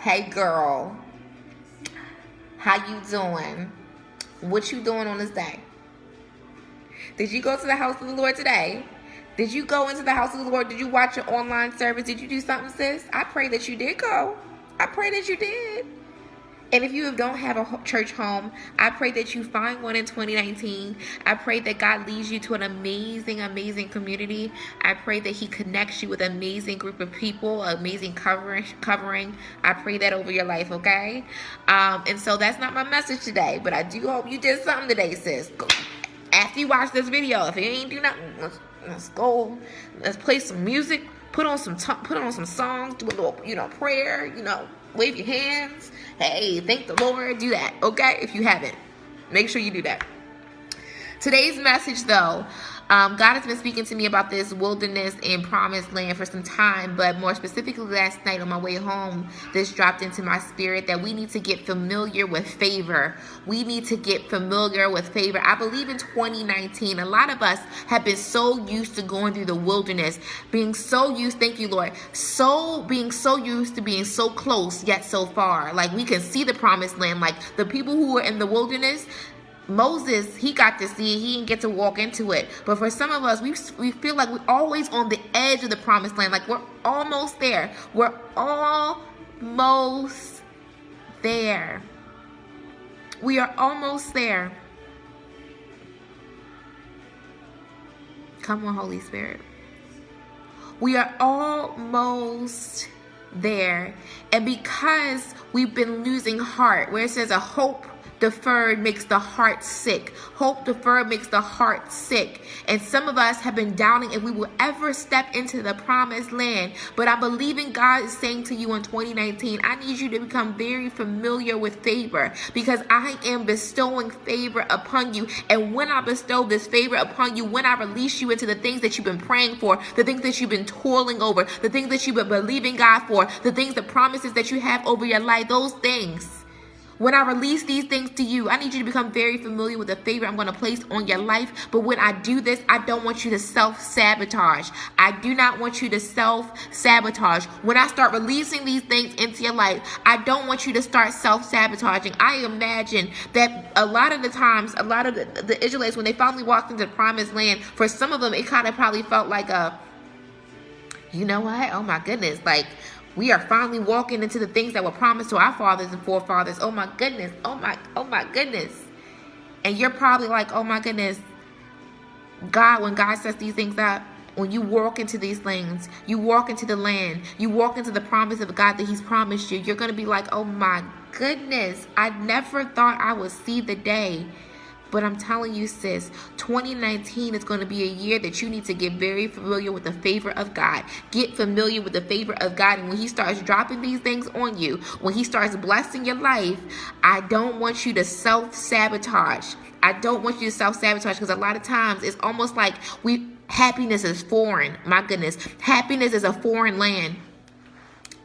Hey girl, how you doing? What you doing on this day? Did you go to the house of the Lord today? Did you go into the house of the Lord? Did you watch your online service? Did you do something, sis? I pray that you did go. I pray that you did. And if you don't have a church home, I pray that you find one in 2019. I pray that God leads you to an amazing, amazing community. I pray that He connects you with an amazing group of people, amazing covering. I pray that over your life, okay? And so that's not my message today, but I do hope you did something today, sis. After you watch this video, if you ain't do nothing, let's go. Let's play some music. Put on some songs. Do a little, prayer. Wave your hands. Hey, thank the Lord. Do that, okay? If you haven't, make sure you do that. Today's message, though, God has been speaking to me about this wilderness and promised land for some time, but more specifically last night on my way home, this dropped into my spirit that we need to get familiar with favor. We need to get familiar with favor. I believe in 2019, a lot of us have been so used to going through the wilderness, being so used, thank you, Lord, being so used to being so close yet so far. Like we can see the promised land. Like the people who were in the wilderness, Moses, he got to see it. He didn't get to walk into it. But for some of us, we feel like we're always on the edge of the promised land. Like we're almost there. We're almost there. We are almost there. Come on, Holy Spirit. We are almost there. And because we've been losing heart, where it says a hope deferred makes the heart sick. Hope deferred makes the heart sick. And some of us have been doubting if we will ever step into the promised land. But I believe in God is saying to you in 2019, I need you to become very familiar with favor, because I am bestowing favor upon you. And when I bestow this favor upon you, when I release you into the things that you've been praying for, the things that you've been toiling over, the things that you've been believing God for, the promises that you have over your life, those things, when I release these things to you, I need you to become very familiar with the favor I'm going to place on your life. But when I do this, I don't want you to self-sabotage. I do not want you to self-sabotage. When I start releasing these things into your life, I don't want you to start self-sabotaging. I imagine that a lot of the times, a lot of the Israelites, when they finally walked into the promised land, for some of them, it kind of probably felt like you know what? Oh my goodness. Like, we are finally walking into the things that were promised to our fathers and forefathers. Oh my goodness. Oh my goodness. And you're probably like, oh my goodness. God, when God sets these things up, when you walk into these things, you walk into the land, you walk into the promise of God that He's promised you, you're going to be like, oh my goodness. I never thought I would see the day. But I'm telling you, sis, 2019 is going to be a year that you need to get very familiar with the favor of God. Get familiar with the favor of God. And when He starts dropping these things on you, when He starts blessing your life, I don't want you to self-sabotage. I don't want you to self-sabotage, because a lot of times it's almost like happiness is foreign. My goodness. Happiness is a foreign land.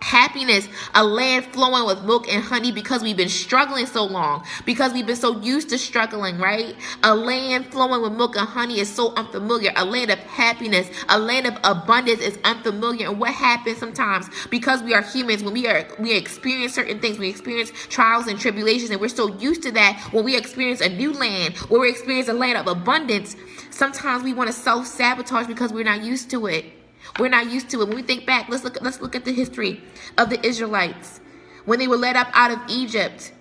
Happiness, a land flowing with milk and honey, because we've been struggling so long, because we've been so used to struggling, right? A land flowing with milk and honey is so unfamiliar. A land of happiness, a land of abundance is unfamiliar. And what happens sometimes, because we are humans, when we experience certain things, we experience trials and tribulations, and we're so used to that, when we experience a new land, when we experience a land of abundance, sometimes we want to self-sabotage because we're not used to it. We're not used to it. When we think back, let's look at the history of the Israelites. When they were led up out of Egypt,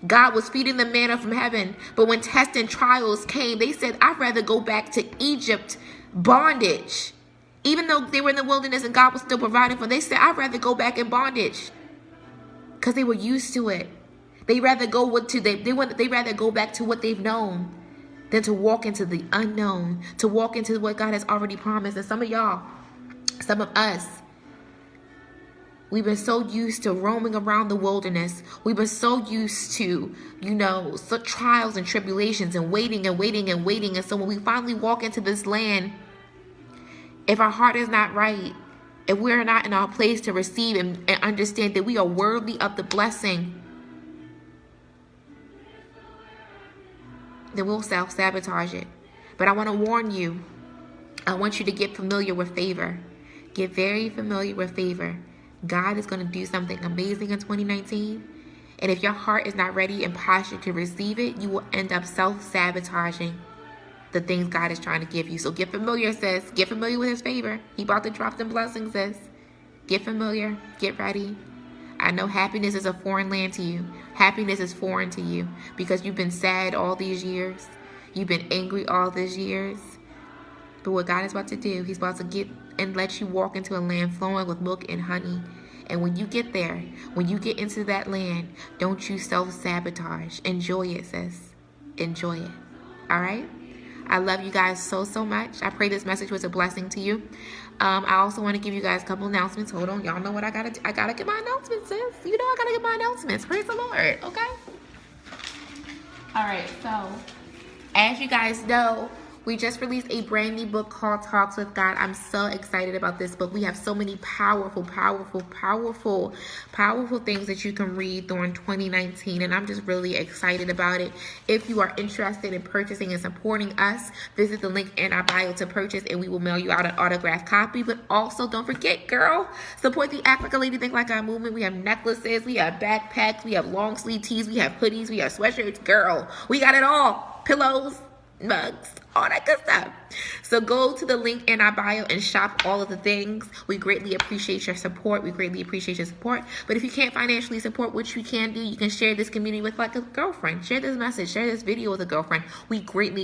God was feeding them manna from heaven. But when tests and trials came, they said, I'd rather go back to Egypt bondage. Even though they were in the wilderness and God was still providing for them, they said, I'd rather go back in bondage, because they were used to it. They rather go back to what they've known than to walk into the unknown, to walk into what God has already promised. And some of y'all, some of us, we've been so used to roaming around the wilderness. We've been so used to, trials and tribulations and waiting. And so when we finally walk into this land, if our heart is not right, if we're not in our place to receive and understand that we are worthy of the blessing, then we'll self-sabotage it. But I want to warn you. I want you to get familiar with favor. Get very familiar with favor. God is going to do something amazing in 2019. And if your heart is not ready and postured to receive it, you will end up self-sabotaging the things God is trying to give you. So get familiar, sis. Get familiar with his favor. He about to drop them blessings, sis. Get familiar. Get ready. I know happiness is a foreign land to you. Happiness is foreign to you because you've been sad all these years. You've been angry all these years. But what God is about to do, he's about to get and let you walk into a land flowing with milk and honey. And when you get there, when you get into that land, don't you self-sabotage. Enjoy it, sis. Enjoy it. All right? I love you guys so, so much. I pray this message was a blessing to you. I also want to give you guys a couple announcements. Hold on. Y'all know what I got to do. I got to get my announcements, sis. You know I got to get my announcements. Praise the Lord. Okay? All right. So, as you guys know, we just released a brand new book called Talks with God. I'm so excited about this book. We have so many powerful things that you can read during 2019. And I'm just really excited about it. If you are interested in purchasing and supporting us, visit the link in our bio to purchase and we will mail you out an autographed copy. But also don't forget, girl, support the Act Like a Lady, Think Like a Movement. We have necklaces, we have backpacks, we have long sleeve tees, we have hoodies, we have sweatshirts. Girl, we got it all. Pillows, mugs, all that good stuff. So go to the link in our bio and shop all of the things. We greatly appreciate your support. But if you can't financially support, which you can do, you can share this community with like a girlfriend. Share this message. Share this video with a girlfriend. We greatly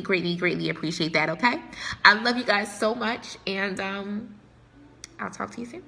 appreciate that, okay? I love you guys so much, and I'll talk to you soon.